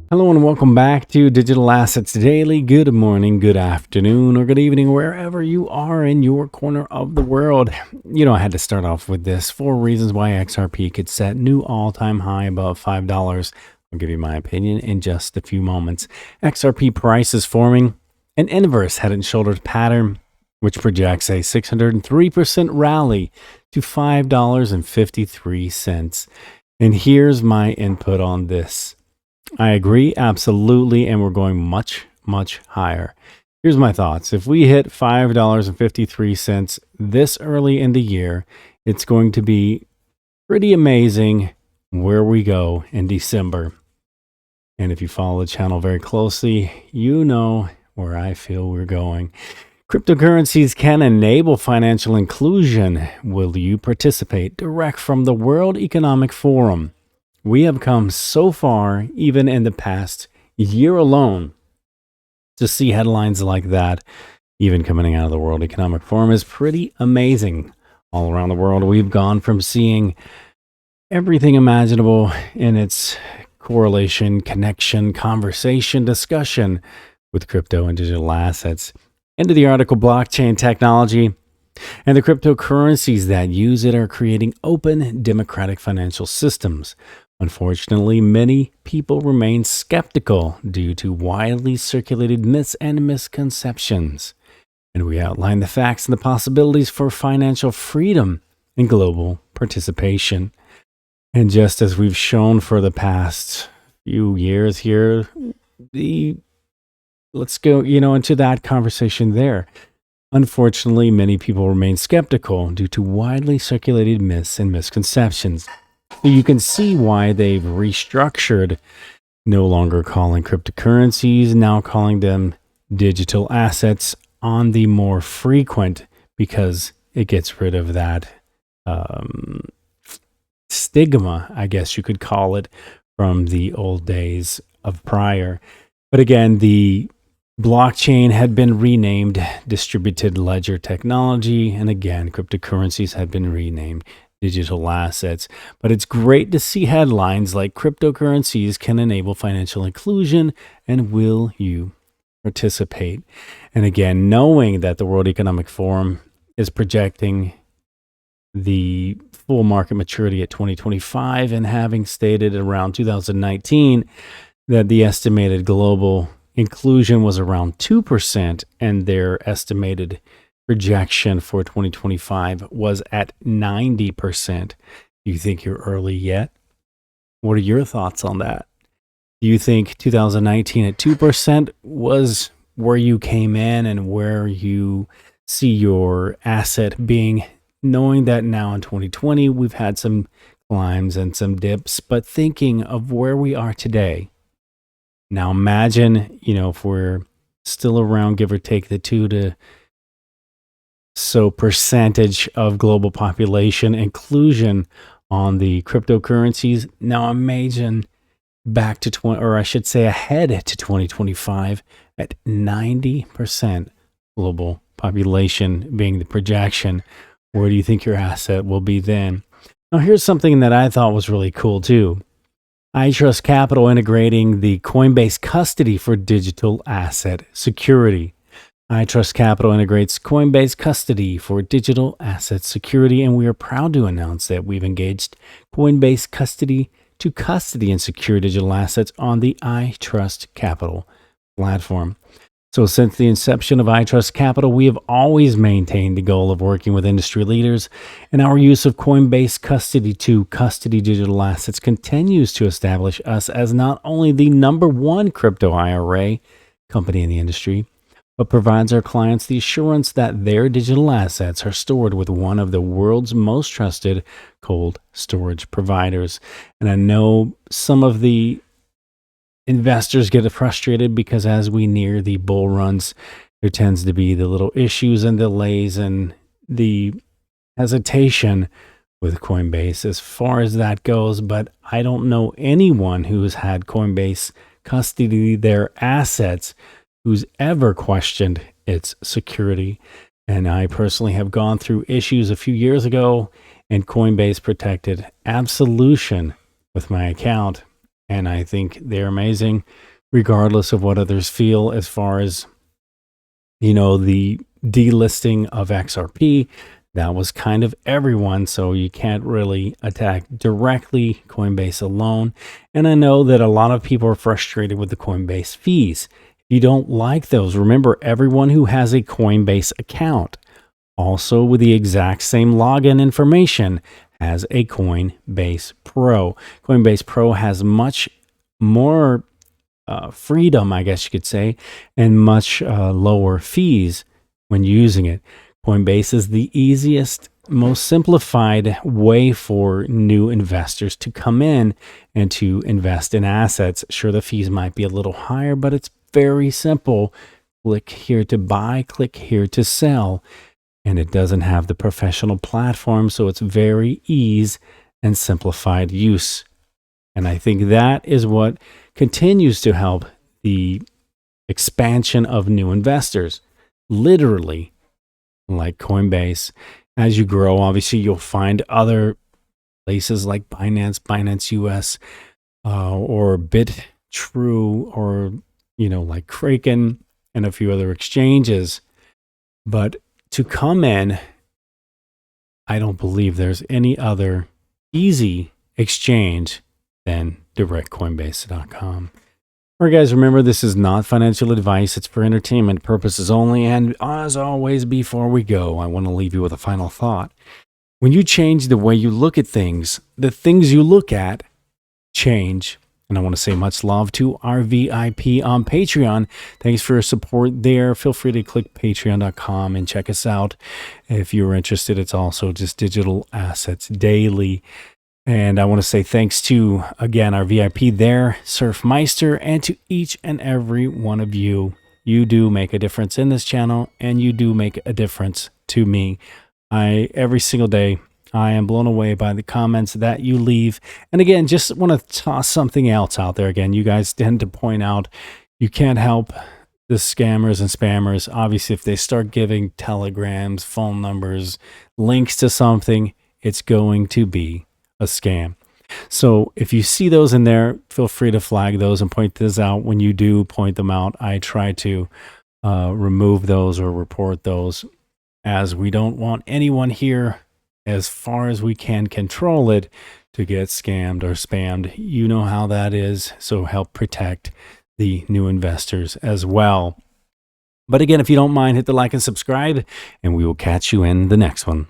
Hello and welcome back to Digital Assets Daily. Good morning, good afternoon, or good evening, wherever you are in your corner of the world. I had to start off with this 4 reasons why XRP could set new all-time high above $5. I'll give you my opinion in just a few moments. XRP price is forming an inverse head and shoulders pattern, which projects a 603% rally to $5.53. And here's my input on this. I agree, absolutely, and we're going much, much higher. Here's my thoughts. If we hit $5.53 this early in the year, it's going to be pretty amazing where we go in December. And if you follow the channel very closely, you know where I feel we're going. Cryptocurrencies can enable financial inclusion. Will you participate? Direct from the World Economic Forum. We have come so far, even in the past year alone, to see headlines like that, even coming out of the World Economic Forum, is pretty amazing. All around the world, we've gone from seeing everything imaginable in its correlation, connection, conversation, discussion with crypto and digital assets, into the article blockchain technology. And the cryptocurrencies that use it are creating open, democratic financial systems. Unfortunately, many people remain skeptical due to widely circulated myths and misconceptions. And we outline the facts and the possibilities for financial freedom and global participation. And just as we've shown for the past few years here, let's go, into that conversation there. Unfortunately, many people remain skeptical due to widely circulated myths and misconceptions. So you can see why they've restructured, no longer calling cryptocurrencies, now calling them digital assets on the more frequent, because it gets rid of that stigma, I guess you could call it, from the old days of prior. But again, the blockchain had been renamed distributed ledger technology, and again, cryptocurrencies had been renamed digital assets. But it's great to see headlines like cryptocurrencies can enable financial inclusion, and will you participate? And again, knowing that the World Economic Forum is projecting the full market maturity at 2025, and having stated around 2019 that the estimated global inclusion was around 2%, and their estimated projection for 2025 was at 90%. Do you think you're early yet? What are your thoughts on that? Do you think 2019 at 2% was where you came in and where you see your asset being, knowing that now in 2020 we've had some climbs and some dips, but thinking of where we are today? Now imagine, if we're still around, give or take the 2 to so percentage of global population inclusion on the cryptocurrencies. Now imagine back to 20, or I should say ahead to 2025 at 90% global population being the projection. Where do you think your asset will be then? Now here's something that I thought was really cool too. ITrustCapital integrating the Coinbase custody for digital asset security. ITrustCapital integrates Coinbase custody for digital asset security, and we are proud to announce that we've engaged Coinbase custody to custody and secure digital assets on the ITrustCapital platform. So since the inception of ITrustCapital, we have always maintained the goal of working with industry leaders, and our use of Coinbase custody to custody digital assets continues to establish us as not only the #1 crypto IRA company in the industry, but provides our clients the assurance that their digital assets are stored with one of the world's most trusted cold storage providers. And I know some of the investors get frustrated because as we near the bull runs, there tends to be the little issues and delays and the hesitation with Coinbase as far as that goes. But I don't know anyone who's had Coinbase custody their assets who's ever questioned its security. And I personally have gone through issues a few years ago, and Coinbase protected absolution with my account. And I think they're amazing, regardless of what others feel as far as, the delisting of XRP. That was kind of everyone, so you can't really attack directly Coinbase alone. And I know that a lot of people are frustrated with the Coinbase fees. If you don't like those, remember everyone who has a Coinbase account, also with the exact same login information, has a Coinbase Pro. Coinbase Pro has much more freedom, I guess you could say, and much lower fees when using it. Coinbase is the easiest, most simplified way for new investors to come in and to invest in assets. Sure, the fees might be a little higher, but it's very simple. Click here to buy, click here to sell. And it doesn't have the professional platform, so it's very ease and simplified use. And I think that is what continues to help the expansion of new investors. Literally, like Coinbase, as you grow, obviously you'll find other places like Binance US, or BitTrue, or like Kraken and a few other exchanges. But to come in, I don't believe there's any other easy exchange than directcoinbase.com. All right, guys, remember, this is not financial advice. It's for entertainment purposes only. And as always, before we go, I want to leave you with a final thought. When you change the way you look at things, the things you look at change. And I want to say much love to our VIP on Patreon. Thanks for your support there. Feel free to click patreon.com and check us out. If you're interested, it's also just Digital Assets Daily. And I want to say thanks to, again, our VIP there, Surfmeister, and to each and every one of you. You do make a difference in this channel, and you do make a difference to me. Every single day, I am blown away by the comments that you leave. And again, just want to toss something else out there. Again, you guys tend to point out you can't help the scammers and spammers. Obviously, if they start giving telegrams, phone numbers, links to something, it's going to be a scam. So if you see those in there, feel free to flag those and point this out. When you do point them out, I try to remove those or report those, as we don't want anyone here, as far as we can control it, to get scammed or spammed. You know how that is. So help protect the new investors as well. But again, if you don't mind, hit the like and subscribe, and we will catch you in the next one.